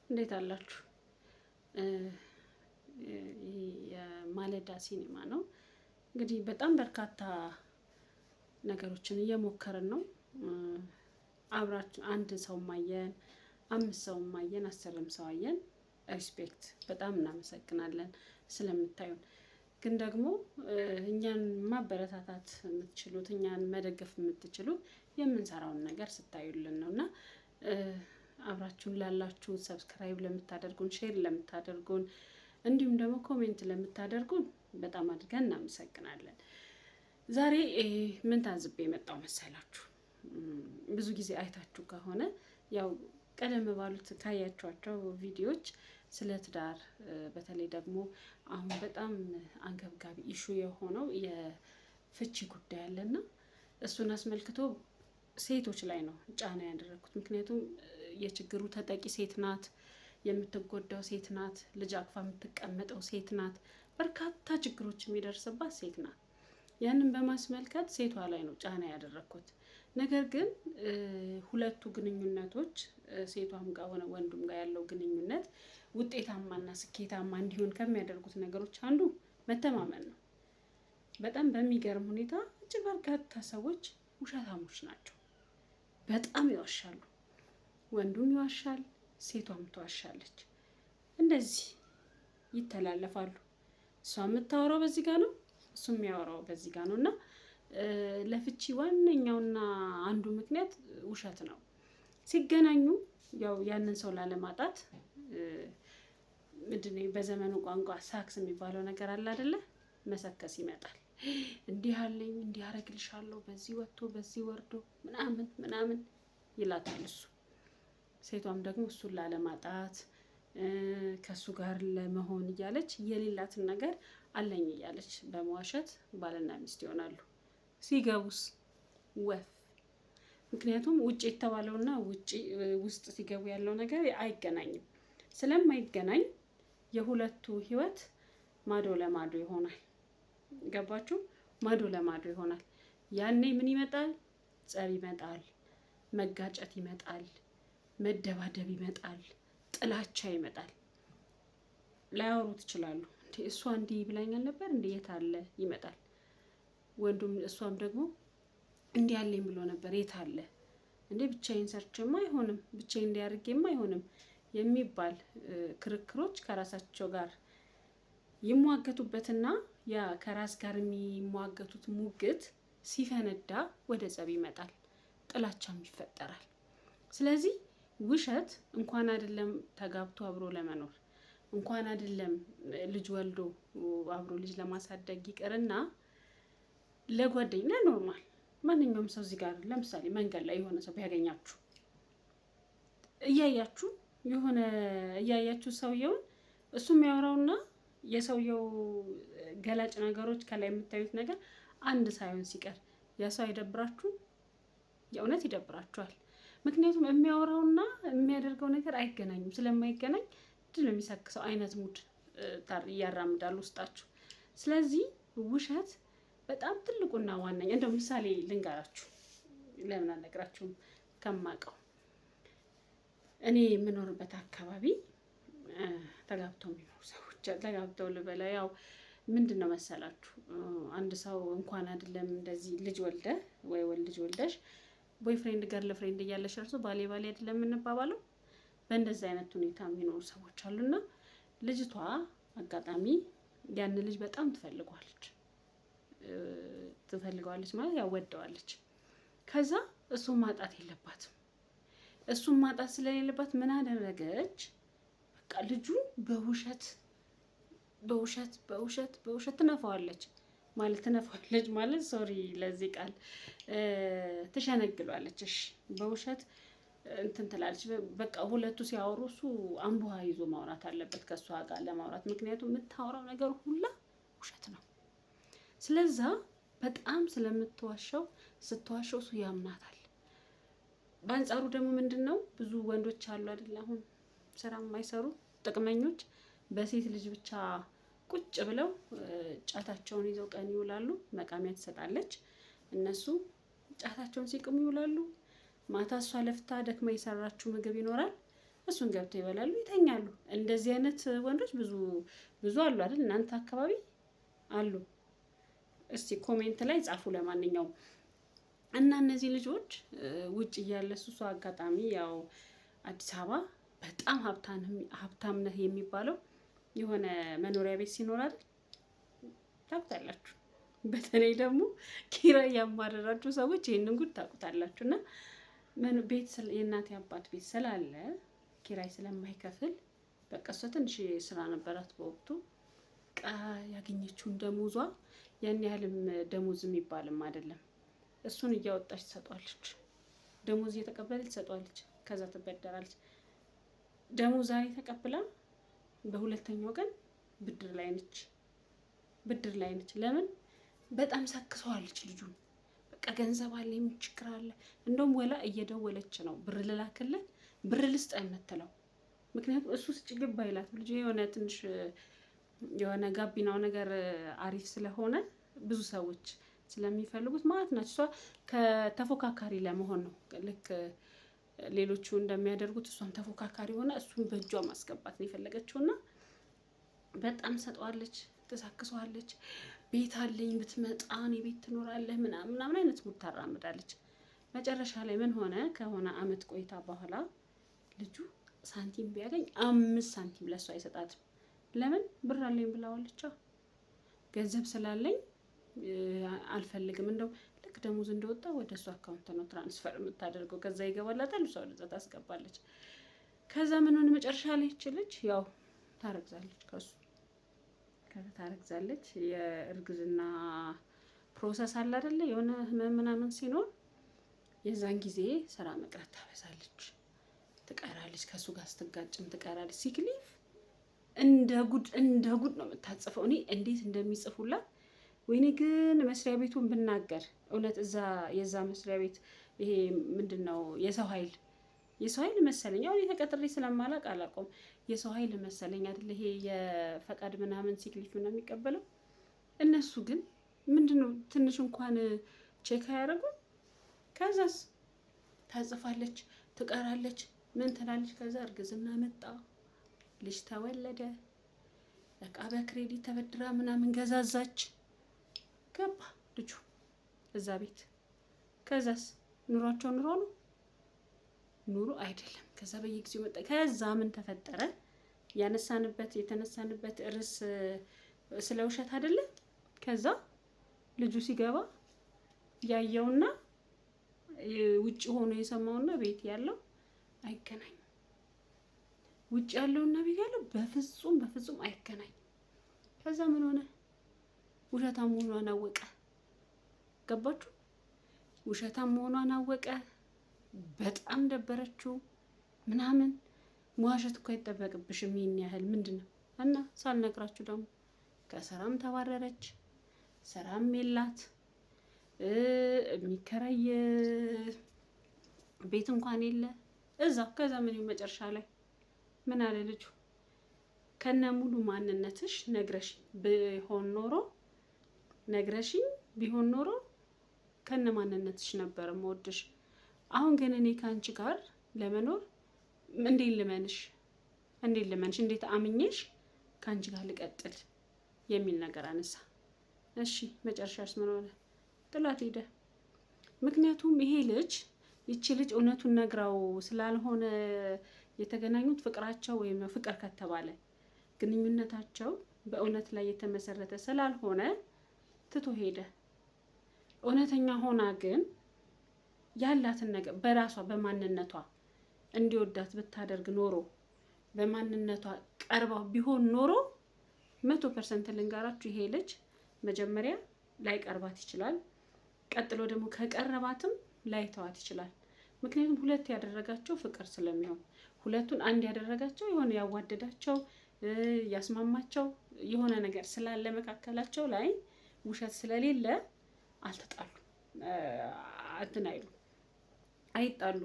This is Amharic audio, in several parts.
እንዴት አላችሁ? የማለዳ ሲኒማ ነው እንግዲህ በጣም በርካታ ነገሮችን እየሞከርን ነው። አብራችሁ አንድ ሰው ማየን፣ 5 ሰው ማየን፣ 10 ሰው አየን። ሪስፔክት በጣም እናመሰግናለን ስለምታዩን። ግን ደግሞ እኛን ማበረታታት የምትችሉት እኛን መደገፍ የምትችሉት የምንሰራውን ነገር ስታዩልን ነው እና አብራችሁን ላላችሁ ሰብስክራይብ ለምታደርጉን፣ ሼር ለምታደርጉን እንዲሁም ደግሞ ኮሜንት ለምታደርጉን በጣም አድርገን እናመሰግናለን። ዛሬ ምን ታዝቤ የመጣው መሰላችሁ? ብዙ ጊዜ አይታችሁ ከሆነ ያው ቀደም ባሉት ካያችኋቸው ቪዲዮዎች ስለ ትዳር በተለይ ደግሞ አሁን በጣም አንገብጋቢ ኢሹ የሆነው የፍቺ ጉዳይ አለና እሱን አስመልክቶ ሴቶች ላይ ነው ጫና ያደረኩት። ምክንያቱም የችግሩ ተጠቂ ሴት ናት፣ የምትጎዳው ሴት ናት፣ ልጅ አቅፋ የምትቀመጠው ሴት ናት፣ በርካታ ችግሮች የሚደርስባት ሴት ናት። ያንን በማስመልከት ሴቷ ላይ ነው ጫና ያደረኩት። ነገር ግን ሁለቱ ግንኙነቶች ሴቷም ጋር ሆነ ወንዱም ጋር ያለው ግንኙነት ውጤታማና ስኬታማ እንዲሆን ከሚያደርጉት ነገሮች አንዱ መተማመን ነው። በጣም በሚገርም ሁኔታ እጅግ በርካታ ሰዎች ውሸታሞች ናቸው። በጣም ይዋሻሉ። ወንዱም ይዋሻል፣ ሴቷም ትዋሻለች። እንደዚህ ይተላለፋሉ። እሷ የምታወራው በዚህ ጋር ነው፣ እሱ የሚያወራው በዚህ ጋር ነው እና ለፍቺ ዋነኛውና አንዱ ምክንያት ውሸት ነው። ሲገናኙ ያው ያንን ሰው ላለማጣት ምንድነው በዘመኑ ቋንቋ ሳክስ የሚባለው ነገር አለ አይደለ? መሰከስ ይመጣል። እንዲህ አለኝ፣ እንዲህ አረግልሻለሁ፣ በዚህ ወጥቶ በዚህ ወርዶ ምናምን ምናምን ይላታል እሱ። ሴቷም ደግሞ እሱን ላለማጣት ከሱ ጋር ለመሆን እያለች የሌላትን ነገር አለኝ እያለች በመዋሸት ባልና ሚስት ይሆናሉ። ሲገቡስ ወፍ። ምክንያቱም ውጭ የተባለውና ውስጥ ሲገቡ ያለው ነገር አይገናኝም። ስለማይገናኝ የሁለቱ ህይወት ማዶ ለማዶ ይሆናል። ገባችሁ? ማዶ ለማዶ ይሆናል። ያኔ ምን ይመጣል? ጸብ ይመጣል፣ መጋጨት ይመጣል፣ መደባደብ ይመጣል፣ ጥላቻ ይመጣል። ላያወሩት ይችላሉ። እንዴ እሷ እንዲህ ብላኛል ነበር እንዴ የት አለ ይመጣል። ወንዱም እሷም ደግሞ እንዲህ አለኝ ብሎ ነበር የት አለ እንዴ ብቻዬን ሰርቼማ አይሆንም፣ ብቻዬን እንዲያርጌማ አይሆንም የሚባል ክርክሮች ከራሳቸው ጋር ይሟገቱበትና ያ ከራስ ጋር የሚሟገቱት ሙግት ሲፈነዳ ወደ ጸብ ይመጣል፣ ጥላቻም ይፈጠራል። ስለዚህ ውሸት እንኳን አይደለም ተጋብቶ አብሮ ለመኖር እንኳን አይደለም ልጅ ወልዶ አብሮ ልጅ ለማሳደግ ይቅርና ለጓደኛ ኖርማል ማንኛውም ሰው እዚህ ጋር ለምሳሌ መንገድ ላይ የሆነ ሰው ቢያገኛችሁ እያያችሁ ሰውየውን እሱ የሚያወራውና የሰውየው ገላጭ ነገሮች ከላይ የምታዩት ነገር አንድ ሳይሆን ሲቀር ያ ሰው አይደብራችሁ? የእውነት ይደብራችኋል። ምክንያቱም የሚያወራውና የሚያደርገው ነገር አይገናኝም። ስለማይገናኝ ምንድን ነው የሚሰክሰው አይነት ሙድ እያራምዳሉ ውስጣችሁ። ስለዚህ ውሸት በጣም ትልቁና ዋነኛ እንደው ምሳሌ ልንገራችሁ፣ ለምን አልነግራችሁም ከማውቀው። እኔ የምኖርበት አካባቢ ተጋብተው የሚኖሩ ሰዎች ተጋብተው ልበላ ያው ምንድን ነው መሰላችሁ፣ አንድ ሰው እንኳን አይደለም እንደዚህ ልጅ ወልደ ወይ ልጅ ወልደሽ ቦይ ፍሬንድ ገርል ፍሬንድ እያለሽ እርሱ ባሌ አይደለም የምንባባለው። በእንደዚህ አይነት ሁኔታ የሚኖሩ ሰዎች አሉና ልጅቷ አጋጣሚ ያን ልጅ በጣም ትፈልገዋለች ማለት ያው ወደዋለች። ከዛ እሱን ማጣት የለባትም። እሱን ማጣት ስለሌለባት ምን አደረገች? በቃ ልጁን በውሸት ትነፋዋለች ማለት ሶሪ ለዚህ ቃል ትሸነግሏለች። እሺ በውሸት እንትን ትላለች። በቃ ሁለቱ ሲያወሩ እሱ አንቡሃ ይዞ ማውራት አለበት ከእሷ ጋር ለማውራት። ምክንያቱም የምታወራው ነገር ሁላ ውሸት ነው። ስለዛ በጣም ስትዋሸው እሱ ያምናታል። በአንጻሩ ደግሞ ምንድነው ብዙ ወንዶች አሉ አይደል አሁን ስራ የማይሰሩ ጥቅመኞች፣ በሴት ልጅ ብቻ ቁጭ ብለው ጫታቸውን ይዘው ቀን ይውላሉ። መቃሚያ ትሰጣለች፣ እነሱ ጫታቸውን ሲቅሙ ይውላሉ። ማታ እሷ ለፍታ ደክማ የሰራችው ምግብ ይኖራል። እሱን ገብተው ይበላሉ፣ ይተኛሉ። እንደዚህ አይነት ወንዶች ብዙ አሉ አይደል? እናንተ አካባቢ አሉ? እስቲ ኮሜንት ላይ ጻፉ። ለማንኛውም እና እነዚህ ልጆች ውጭ እያለ እሱ አጋጣሚ ያው አዲስ አበባ በጣም ሀብታም ነህ የሚባለው የሆነ መኖሪያ ቤት ሲኖር አይደል? ታውቁታላችሁ። በተለይ ደግሞ ኪራይ ያማረራችሁ ሰዎች ይህንን ጉድ ታውቁታላችሁ። እና ቤት የእናቴ አባት ቤት ስላለ ኪራይ ስለማይከፍል በቃ እሷ ትንሽ ስራ ነበራት በወቅቱ ያገኘችውን ደሞዟ ያን ያህልም ደሞዝ የሚባልም አይደለም። እሱን እያወጣች ትሰጧለች። ደሞዝ እየተቀበለች ትሰጧለች። ከዛ ትበደራለች። ደሞዝ ዛሬ ተቀብላ በሁለተኛው ቀን ብድር ላይ ነች። ለምን? በጣም ሰክሰዋለች ልጁን። በቃ ገንዘብ አለ፣ ችግር አለ። እንደውም ወላ እየደወለች ነው ብር ልላክልህ፣ ብር ልስጥ የምትለው። ምክንያቱም እሱ ስጭግብ ባይላት ልጁ የሆነ ትንሽ የሆነ ጋቢናው ነገር አሪፍ ስለሆነ ብዙ ሰዎች ስለሚፈልጉት ማለት ናቸው። እሷ ከተፎካካሪ ለመሆን ነው። ልክ ሌሎቹ እንደሚያደርጉት እሷም ተፎካካሪ ሆነ እሱን በእጇ ማስገባት ነው የፈለገችው። እና በጣም ሰጠዋለች፣ ትሳክሰዋለች። ቤት አለኝ ብትመጣ እኔ ቤት ትኖራለህ ምናምን አይነት ሙድ ታራምዳለች። መጨረሻ ላይ ምን ሆነ? ከሆነ አመት ቆይታ በኋላ ልጁ ሳንቲም ቢያገኝ 5 ሳንቲም ለእሷ አይሰጣትም። ለምን? ብር አለኝ ብላዋለች። ገንዘብ ስላለኝ አልፈልግም። እንደው ልክ ደሞዝ እንደወጣ ወደ እሱ አካውንት ነው ትራንስፈር የምታደርገው። ከዛ ይገባላታል፣ እሷ ወደዛ ታስገባለች። ከዛ ምን ሆነ? መጨረሻ ላይ ይችልች ያው ታረግዛለች ከሱ። ከዛ ታረግዛለች። የእርግዝና ፕሮሰስ አለ አይደለ? የሆነ ህመም ምናምን ሲኖር የዛን ጊዜ ስራ መቅረት ታበዛለች፣ ትቀራለች። ከሱ ጋር ስትጋጭም ትቀራለች። ሲክሊፍ እንደ ጉድ ነው የምታጽፈው። እኔ እንዴት እንደሚጽፉላት ወይኔ! ግን መስሪያ ቤቱን ብናገር እውነት እዛ የዛ መስሪያ ቤት ይሄ ምንድን ነው የሰው ኃይል መሰለኝ። አሁን የተቀጥሬ ስለማላቅ አላውቀውም። የሰው ኃይል መሰለኝ አይደል? ይሄ የፈቃድ ምናምን ሲክሊፍ ነው የሚቀበለው። እነሱ ግን ምንድነው ትንሽ እንኳን ቼክ አያደርጉም። ከዛስ ታጽፋለች፣ ትቀራለች፣ ምን ትላለች። ከዛ እርግዝና መጣ፣ ልጅ ተወለደ። በቃ በክሬዲት ተበድራ ምናምን ገዛዛች፣ ገባ ልጁ እዛ ቤት። ከዛስ ኑሯቸው ኑሮ አይደለም። ከዛ በየጊዜው መጣ። ከዛ ምን ተፈጠረ? የተነሳንበት ርዕስ ስለ ውሸት አይደለም። ከዛ ልጁ ሲገባ ያየውና ውጭ ሆኖ የሰማውና ቤት ያለው አይገናኝም። ውጭ ያለውና ቤት ያለው በፍጹም አይገናኝም። ከዛ ምን ሆነ? ውሸታም መሆኗን አወቀ። ገባችሁ? ውሸታም መሆኗን አወቀ። በጣም ደበረችው ምናምን። መዋሸት እኮ አይጠበቅብሽም ይሄን ያህል ምንድነው? እና ሳልነግራችሁ ደግሞ ከስራም ተባረረች። ስራም የላት፣ የሚከራይ ቤት እንኳን የለ እዛው። ከዛ ምን መጨረሻ ላይ ምን አለ ልጁ? ከነ ሙሉ ማንነትሽ ነግረሽኝ ቢሆን ኖሮ ከነ ማንነትሽ ነበር የምወድሽ። አሁን ግን እኔ ከአንቺ ጋር ለመኖር እንዴት ልመንሽ? እንዴት አምኜሽ ከአንቺ ጋር ልቀጥል የሚል ነገር አነሳ። እሺ መጨረሻስ ምን ሆነ? ጥላት ሄደ። ምክንያቱም ይቺ ልጅ እውነቱን ነግራው ስላልሆነ የተገናኙት። ፍቅራቸው ወይም ፍቅር ከተባለ ግንኙነታቸው በእውነት ላይ የተመሰረተ ስላልሆነ ትቶ ሄደ። እውነተኛ ሆና ግን ያላትን ነገር በራሷ በማንነቷ እንዲወዳት ብታደርግ ኖሮ፣ በማንነቷ ቀርባው ቢሆን ኖሮ 100% ልንገራችሁ፣ ይሄ ልጅ መጀመሪያ ላይቀርባት ይችላል። ቀጥሎ ደግሞ ከቀረባትም ላይተዋት ይችላል። ምክንያቱም ሁለት ያደረጋቸው ፍቅር ስለሚሆን፣ ሁለቱን አንድ ያደረጋቸው የሆነ ያዋደዳቸው ያስማማቸው የሆነ ነገር ስላለ መካከላቸው ላይ ውሸት ስለሌለ አልተጣሉ፣ አይጣሉ።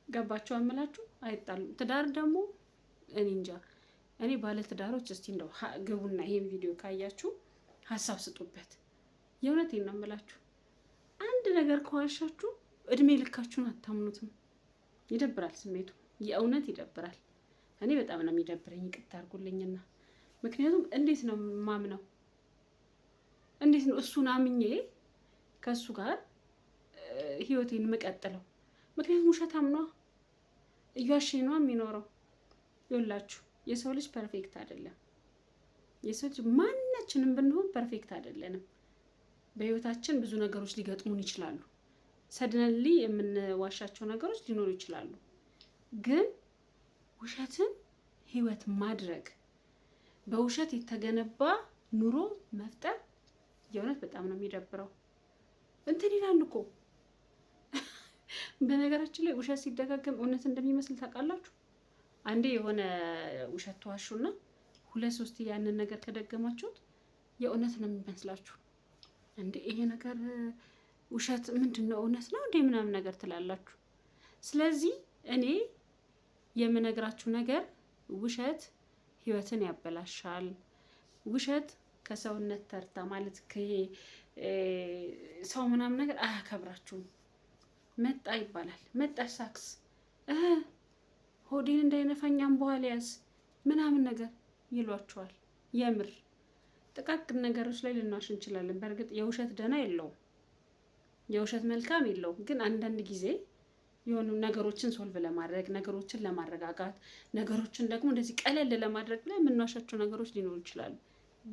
ገባቸው አምላችሁ? አይጣሉ። ትዳር ደግሞ እኔ እንጃ። እኔ ባለ ትዳሮች እስቲ እንደው ግቡና ይሄን ቪዲዮ ካያችሁ ሀሳብ ስጡበት። የእውነቴን ነው የምላችሁ። አንድ ነገር ከዋሻችሁ እድሜ ልካችሁን አታምኑትም። ይደብራል ስሜቱ። የእውነት ይደብራል። እኔ በጣም ነው የሚደብረኝ፣ ይቅርታ አድርጉልኝና። ምክንያቱም እንዴት ነው ማምነው? እንዴት ነው እሱን አምኜ ከእሱ ጋር ህይወቴን የምቀጥለው? ምክንያቱም ውሸታም ነዋ፣ እያሸኝ ነዋ የሚኖረው። ይኸውላችሁ የሰው ልጅ ፐርፌክት አይደለም። የሰው ልጅ ማናችንም ብንሆን ፐርፌክት አይደለንም። በህይወታችን ብዙ ነገሮች ሊገጥሙን ይችላሉ። ሰድነሊ የምንዋሻቸው ነገሮች ሊኖሩ ይችላሉ። ግን ውሸትን ህይወት ማድረግ፣ በውሸት የተገነባ ኑሮ መፍጠር የእውነት በጣም ነው የሚደብረው። እንትን ይላሉ እኮ በነገራችን ላይ ውሸት ሲደጋገም እውነት እንደሚመስል ታውቃላችሁ። አንዴ የሆነ ውሸት ተዋሹና 2-3 ያንን ነገር ከደገማችሁት የእውነት ነው የሚመስላችሁ። እንዴ ይሄ ነገር ውሸት ምንድን ነው እውነት ነው እንዴ ምናምን ነገር ትላላችሁ። ስለዚህ እኔ የምነግራችሁ ነገር ውሸት ህይወትን ያበላሻል። ውሸት ከሰውነት ተርታ ማለት ሰው ምናምን ነገር አያከብራችሁም። መጣ ይባላል፣ መጣሽ ሳክስ ሆዴን እንዳይነፋኛም በኋላ ያዝ ምናምን ነገር ይሏችኋል። የምር ጥቃቅን ነገሮች ላይ ልናሽ እንችላለን። በእርግጥ የውሸት ደህና የለውም፣ የውሸት መልካም የለውም። ግን አንዳንድ ጊዜ የሆኑ ነገሮችን ሶልቭ ለማድረግ፣ ነገሮችን ለማረጋጋት፣ ነገሮችን ደግሞ እንደዚህ ቀለል ለማድረግ ላይ የምንዋሻቸው ነገሮች ሊኖሩ ይችላሉ።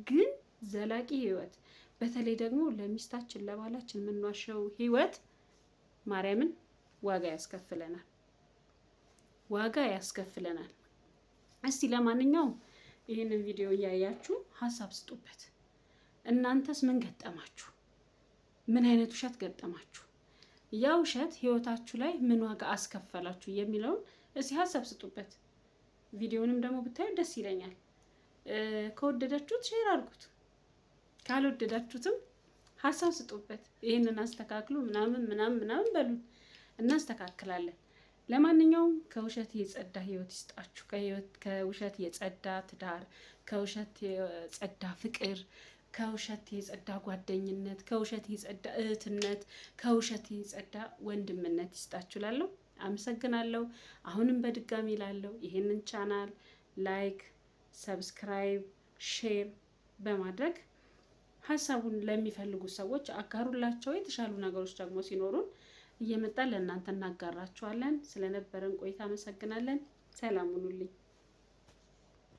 ግን ዘላቂ ህይወት፣ በተለይ ደግሞ ለሚስታችን ለባላችን የምንዋሸው ህይወት ማርያምን ዋጋ ያስከፍለናል፣ ዋጋ ያስከፍለናል። እስቲ ለማንኛውም ይህንን ቪዲዮ እያያችሁ ሀሳብ ስጡበት። እናንተስ ምን ገጠማችሁ? ምን አይነት ውሸት ገጠማችሁ? ያ ውሸት ህይወታችሁ ላይ ምን ዋጋ አስከፈላችሁ የሚለውን እስቲ ሀሳብ ስጡበት። ቪዲዮንም ደግሞ ብታዩ ደስ ይለኛል። ከወደዳችሁት ሼር አድርጉት፣ ካልወደዳችሁትም ሀሳብ ስጡበት። ይህንን አስተካክሉ ምናምን ምናምን ምናምን በሉን፣ እናስተካክላለን። ለማንኛውም ከውሸት የጸዳ ህይወት ይስጣችሁ። ከውሸት የጸዳ ትዳር፣ ከውሸት የጸዳ ፍቅር፣ ከውሸት የጸዳ ጓደኝነት፣ ከውሸት የጸዳ እህትነት፣ ከውሸት የጸዳ ወንድምነት ይስጣችሁ እላለሁ። አመሰግናለሁ። አሁንም በድጋሚ እላለሁ ይሄንን ቻናል ላይክ፣ ሰብስክራይብ፣ ሼር በማድረግ ሀሳቡን ለሚፈልጉ ሰዎች አጋሩላቸው። የተሻሉ ነገሮች ደግሞ ሲኖሩን እየመጣን ለእናንተ እናጋራችኋለን። ስለነበረን ቆይታ አመሰግናለን። ሰላም ሁኑልኝ።